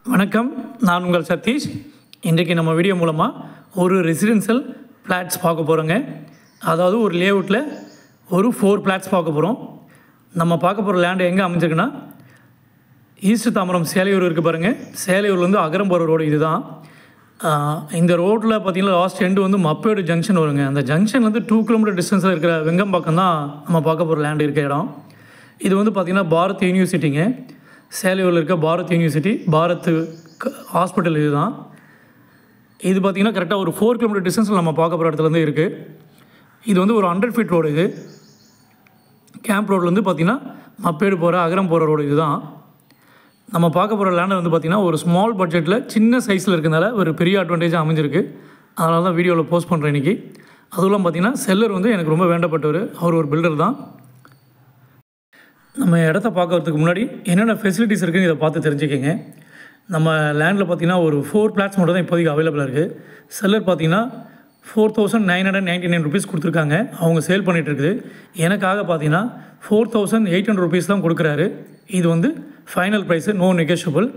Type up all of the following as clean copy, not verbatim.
வணக்கம், நான் உங்கள் சதீஷ். இன்றைக்கு நம்ம வீடியோ மூலமாக ஒரு ரெசிடென்ஷியல் ஃப்ளாட்ஸ் பார்க்க போகிறோங்க. அதாவது ஒரு லேஅவுட்டில் ஒரு 4 ஃப்ளாட்ஸ் பார்க்க போகிறோம். நம்ம பார்க்க போகிற லேண்டு எங்கே அமைஞ்சிருக்குன்னா, ஈஸ்ட் தாம்பரம் சேலையூர் இருக்குது பாருங்கள். சேலையூர்லேருந்து அகரம் போகிற ரோடு இது தான். இந்த ரோட்டில் பார்த்திங்கன்னா லாஸ்ட் எண்டு வந்து மப்பேடு ஜங்ஷன் வருங்க. அந்த ஜங்ஷன்லேருந்து 2 கிலோமீட்டர் டிஸ்டன்ஸில் இருக்கிற வெங்கம்பாக்கம் தான் நம்ம பார்க்க போகிற லேண்டு இருக்க இடம். இது வந்து பார்த்திங்கன்னா பாரத் யூனிவர்சிட்டிங்க. சேலையூரில் இருக்க பாரத் யூனிவர்சிட்டி, பாரத் ஹாஸ்பிட்டல் இது தான். இது பார்த்திங்கன்னா கரெக்டாக ஒரு 4 கிலோமீட்டர் டிஸ்டன்ஸில் நம்ம பார்க்க போகிற இடத்துலேருந்து இருக்குது. இது வந்து ஒரு 100 ஃபீட் ரோடு. இது கேம்ப் ரோட்லேருந்து பார்த்திங்கன்னா மப்பேடு போகிற அகரம் போகிற ரோடு இது தான். நம்ம பார்க்க போகிற லேண்டை வந்து பார்த்திங்கன்னா ஒரு ஸ்மால் பட்ஜெட்டில் சின்ன சைஸில் இருக்கிறதுனால ஒரு பெரிய அட்வான்டேஜாக அமைஞ்சிருக்கு. அதனால தான் வீடியோவில் போஸ்ட் பண்ணுறேன் இன்றைக்கி. அதுவும் பார்த்திங்கன்னா செல்லர் வந்து எனக்கு ரொம்ப வேண்டப்பட்டவர். அவர் ஒரு பில்டர் தான். நம்ம இடத்த பார்க்கறதுக்கு முன்னாடி என்னென்ன ஃபெசிலிட்டிஸ் இருக்குதுன்னு இதை பார்த்து தெரிஞ்சுக்கங்க. நம்ம லேண்டில் பார்த்திங்கன்னா ஒரு 4 ஃப்ளாட்ஸ் மட்டும் தான் இப்போதைக்கு அவைலபிளாக இருக்குது. செல்லர் பார்த்திங்கன்னா 4,999 rupees கொடுத்துருக்காங்க. அவங்க சேல் பண்ணிகிட்ருக்குது. எனக்காக பார்த்திங்கன்னா 4,800 rupees தான் கொடுக்குறாரு. இது வந்து ஃபைனல் ப்ரைஸு, நோ நெகோஷியபிள்.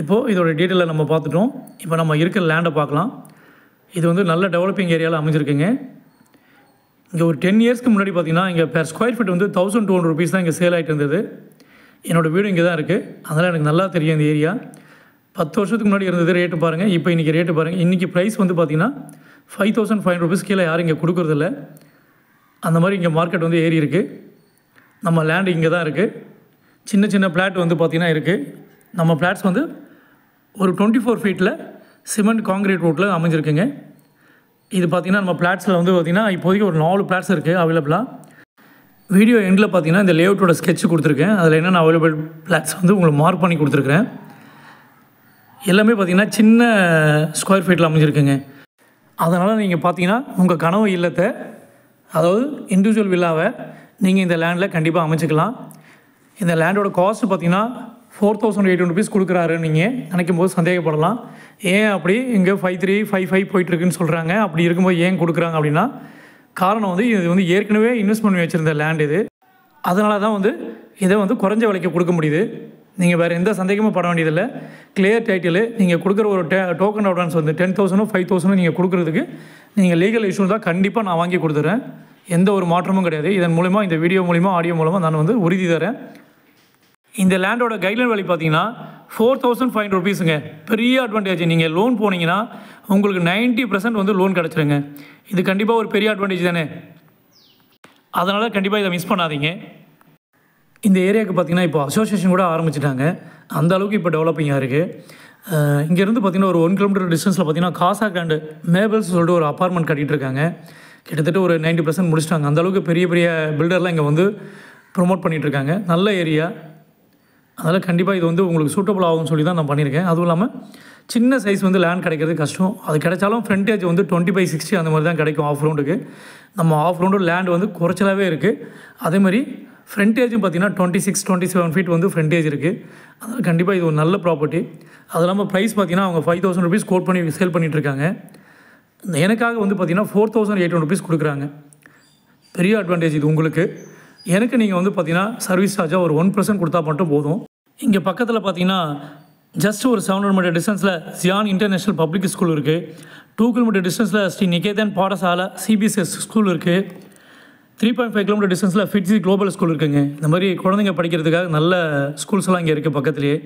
இப்போது இதோட டீட்டெயிலை நம்ம பார்த்துட்டோம். இப்போ நம்ம இருக்கிற லேண்டை பார்க்கலாம். இது வந்து நல்ல டெவலப்பிங் ஏரியாவில் அமைஞ்சிருக்குங்க. இங்கே ஒரு 10 இயர்ஸ்க்கு முன்னாடி பார்த்திங்கன்னா இங்கே பெர் ஸ்கொயர் ஃபீட் வந்து 1,200 rupees தான் இங்கே சேல் ஆகிட்டு இருந்தது. என்னோடய வீடு இங்கே தான் இருக்குது. அதனால் எனக்கு நல்லா தெரியும் இந்த ஏரியா. 10 வருஷத்துக்கு முன்னாடி இருந்தது ரேட்டு பாருங்கள். இப்போ இன்றைக்கி ரேட்டு பாருங்கள். இன்றைக்கி ப்ரைஸ் வந்து பார்த்திங்கன்னா 5,500 rupees கீழே யாரும் இங்கே கொடுக்குறதில்ல. அந்த மாதிரி இங்கே மார்க்கெட் வந்து ஏறி இருக்குது. நம்ம லேண்டு இங்கே தான் இருக்குது. சின்ன சின்ன ஃப்ளாட் வந்து பார்த்திங்கன்னா இருக்குது. நம்ம ஃப்ளாட்ஸ் வந்து ஒரு 24 ஃபீட்டில் சிமெண்ட் காங்கிரீட் ரோட்டில் அமைஞ்சிருக்குங்க. இது பார்த்திங்கன்னா நம்ம ஃப்ளாட்ஸில் வந்து பார்த்திங்கன்னா இப்போதைக்கு ஒரு 4 ஃப்ளாட்ஸ் இருக்குது அவைலபிளாக. வீடியோ எண்டில் பார்த்திங்கன்னா இந்த லேஅவுட்டோட ஸ்கெட்ச் கொடுத்துருக்கேன். அதில் என்னென்ன அவைலபிள் ஃப்ளாட்ஸ் வந்து உங்களுக்கு மார்க் பண்ணி கொடுத்துருக்குறேன். எல்லாமே பார்த்திங்கன்னா சின்ன ஸ்கொயர் ஃபீட்டில் அமைஞ்சிருக்குங்க. அதனால் நீங்கள் பார்த்திங்கன்னா உங்கள் கனவு இல்லத்தை, அதாவது இண்டிவிஜுவல் வில்லாவை நீங்கள் இந்த லேண்டில் கண்டிப்பாக அமைச்சிக்கலாம். இந்த லேண்டோட காஸ்ட் பார்த்திங்கன்னா 4,800 rupees கொடுக்குறாரு. நீங்கள் நினைக்கும் போது சந்தேகப்படலாம். ஏன் அப்படி இங்கே 5,300, 5,500 போயிட்டுருக்குன்னு சொல்கிறாங்க. அப்படி இருக்கும்போது ஏன் கொடுக்குறாங்க அப்படின்னா, காரணம் வந்து இது வந்து ஏற்கனவே இன்வெஸ்ட் பண்ணி வச்சுருந்த லேண்ட் இது. அதனால தான் வந்து இதை வந்து குறைஞ்ச விலைக்கு கொடுக்க முடியுது. நீங்கள் வேறு எந்த சந்தேகமும் பட வேண்டியதில்லை. கிளியர் டைட்டில் நீங்கள் கொடுக்குற ஒரு டோக்கன் அட்வான்ஸ் வந்து 10,000 5,000 நீங்கள் கொடுக்குறதுக்கு நீங்கள் லீகல் இஷ்யூ தான் கண்டிப்பாக நான் வாங்கி கொடுத்துட்றேன். எந்த ஒரு மாற்றமும் கிடையாது. இதன் மூலிமா, இந்த வீடியோ மூலிமா, ஆடியோ மூலமாக நான் வந்து உறுதி தரேன். இந்த லேண்டோட கைட்லைன் வேல்யூ பார்த்தீங்கன்னா 4,500 rupeesங்க. பெரிய அட்வான்டேஜ். நீங்கள் லோன் போனீங்கன்னா உங்களுக்கு 90% வந்து லோன் கிடச்சிருங்க. இது கண்டிப்பாக ஒரு பெரிய அட்வான்டேஜ் தானே. அதனால் கண்டிப்பாக இதை மிஸ் பண்ணாதீங்க. இந்த ஏரியாவுக்கு பார்த்திங்கன்னா இப்போ அசோசியேஷன் கூட ஆரம்பிச்சிட்டாங்க. அந்த அளவுக்கு இப்போ டெவலப்பிங்காக இருக்குது. இங்கேருந்து பார்த்திங்கன்னா ஒரு 1 கிலோமீட்டர் டிஸ்டன்ஸில் பார்த்திங்கன்னா காசாக் அண்ட் மேபல்ஸ் சொல்லிட்டு ஒரு அப்பார்ட்மெண்ட் கட்டிகிட்டு இருக்காங்க. கிட்டத்தட்ட ஒரு 90% முடிச்சிட்டாங்க. அந்தளவுக்கு பெரிய பெரிய பில்டர்லாம் இங்கே வந்து ப்ரொமோட் பண்ணிகிட்ருக்காங்க. நல்ல ஏரியா. அதனால் கண்டிப்பாக இது வந்து உங்களுக்கு சூட்டபுள் ஆகும்னு சொல்லி தான் நான் பண்ணியிருக்கேன். அதுவும் இல்லாமல் சின்ன சைஸ் வந்து லேண்ட் கிடைக்கிறது கஷ்டம். அது கிடைச்சாலும் ஃப்ரண்டேஜ் வந்து 20/60 அந்த மாதிரி தான் கிடைக்கும் ஆஃப் ரவுண்டுக்கு. நம்ம ஆஃப் ரவுண்டு லேண்ட் வந்து குறைச்சலாகவே இருக்குது. அதேமாதிரி ஃப்ரண்டேஜும் பார்த்திங்கன்னா 26-27 ஃபீட் வந்து ஃப்ரண்டேஜ் இருக்குது. அதனால் கண்டிப்பாக இது ஒரு நல்ல ப்ராப்பர்ட்டி. அது இல்லாமல் ப்ரைஸ் பார்த்திங்கன்னா அவங்க 5,000 rupees கோட் பண்ணி சேல் பண்ணிகிட்ருக்காங்க. எனக்காக வந்து பார்த்திங்கன்னா 4,800 rupees கொடுக்குறாங்க. பெரிய அட்வான்டேஜ் இது உங்களுக்கு. எனக்கு நீங்கள் வந்து பார்த்திங்கன்னா சர்வீஸ் சார்ஜாக ஒரு 1% கொடுத்தா மட்டும் போதும். இங்கே பக்கத்தில் பார்த்திங்கன்னா ஜஸ்ட் ஒரு 700 மீட்டர் டிஸ்டன்ஸில் ஜியான் இன்டர்நேஷ்னல் பப்ளிக் ஸ்கூல் இருக்குது. 2 கிலோமீட்டர் டிஸ்டன்ஸில் ஸ்ரீ நிகேதன் பாடசாலை சிபிஎஸ்எஸ் ஸ்கூல் இருக்குது. 3.5 கிலோமீட்டர் டிஸ்டன்ஸில் ஃபிட்ஸி குளோபல் ஸ்கூல் இருக்குதுங்க. இந்த மாதிரி குழந்தைங்க படிக்கிறதுக்காக நல்ல ஸ்கூல்ஸ்லாம் இங்கே இருக்குது பக்கத்துலேயே.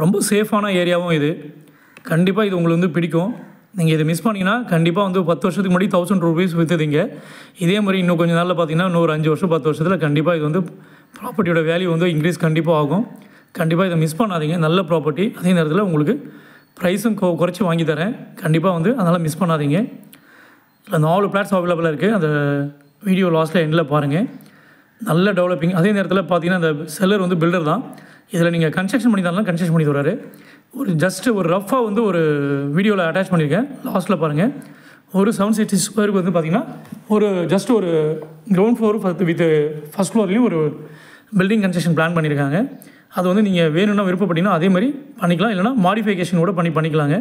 ரொம்ப சேஃபான ஏரியாவும் இது. கண்டிப்பாக இது உங்களுக்கு வந்து பிடிக்கும். நீங்கள் இதை மிஸ் பண்ணிங்கன்னா கண்டிப்பாக வந்து 10 வருஷத்துக்கு முன்னாடி 1,000 rupees விற்றுதிங்க. இதே மாதிரி இன்னும் கொஞ்சம் நாளில் பார்த்திங்கன்னா இன்னொரு 5 வருஷம் 10 வருஷத்தில் கண்டிப்பாக இது வந்து ப்ராப்பர்ட்டியோட வேல்யூ வந்து இன்க்ரீஸ் கண்டிப்பாக ஆகும். கண்டிப்பாக இதை மிஸ் பண்ணாதீங்க. நல்ல ப்ராப்பர்ட்டி. அதே நேரத்தில் உங்களுக்கு ப்ரைஸும் குறைச்சி வாங்கி தரேன். கண்டிப்பாக வந்து அதனால் மிஸ் பண்ணாதீங்க. இல்லை 4 ஃப்ளாட்ஸ் அவைலபிளாக இருக்குது. அந்த வீடியோ லாஸ்ட்டில் எண்டில் பாருங்கள். நல்ல டெவலப்பிங். அதே நேரத்தில் பார்த்தீங்கன்னா இந்த செல்லர் வந்து பில்டர் தான். இதில் நீங்கள் கன்ஸ்ட்ரக்ஷன் பண்ணி தரலாம், கன்ஸ்ட்ரக்ஷன் பண்ணி தராரு. ஒரு ஜஸ்ட்டு ஒரு ரஃபாக வந்து ஒரு வீடியோவில் அட்டாச் பண்ணியிருக்கேன். லாஸ்ட்டில் பாருங்கள். ஒரு 760 ஸ்கொயருக்கு வந்து பார்த்திங்கன்னா ஒரு ஜஸ்ட் ஒரு கிரவுண்ட் ஃப்ளோர் வித் ஃபஸ்ட் ஃப்ளோர்லேயும் ஒரு பில்டிங் கன்ஸ்ட்ரக்ஷன் பிளான் பண்ணியிருக்காங்க. அது வந்து நீங்கள் வேணும்னா விருப்பப்பட்டீங்கன்னா அதே மாதிரி பண்ணிக்கலாம். இல்லைனா மாடிஃபிகேஷன் கூட பண்ணிக்கலாங்க.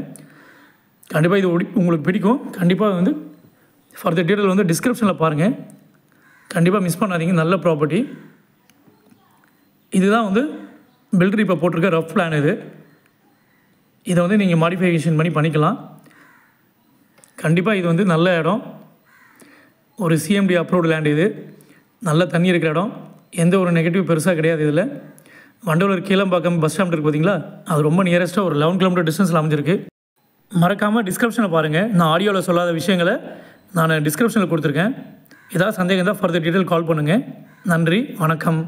கண்டிப்பாக இது உங்களுக்கு பிடிக்கும். கண்டிப்பாக வந்து ஃபர்தர் டீட்டெயில் வந்து டிஸ்கிரிப்ஷனில் பாருங்கள். கண்டிப்பாக மிஸ் பண்ணாதீங்க. நல்ல ப்ராப்பர்ட்டி. இதுதான் வந்து பில்டர் இப்போ போட்டிருக்க ரஃப் பிளான். இது இதை வந்து நீங்கள் மாடிஃபிகேஷன் பண்ணிக்கலாம். கண்டிப்பாக இது வந்து நல்ல இடம், ஒரு சிஎம்டி அப்ரூவ்டு லேண்ட். இது நல்ல தண்ணி இருக்கிற இடம், எந்த ஒரு நெகட்டிவ் பெருசாக கிடையாது. இதில் வண்டலூர் கீழம்பாக்கம் பஸ் ஸ்டாண்ட் இருக்குது பார்த்தீங்களா, அது ரொம்ப நியரஸ்ட்டாக ஒரு 11 கிலோமீட்டர் டிஸ்டன்ஸில் அமைஞ்சிருக்கு. மறக்காமல் டிஸ்கிரிப்ஷனில் பாருங்கள், நான் ஆடியோவில் சொல்லாத விஷயங்களை நான் டிஸ்கிரிப்ஷனில் கொடுத்துருக்கேன். ஏதாவது சந்தேகம் தான் ஃபர்தர் டீட்டெயில் கால் பண்ணுங்கள். நன்றி, வணக்கம்.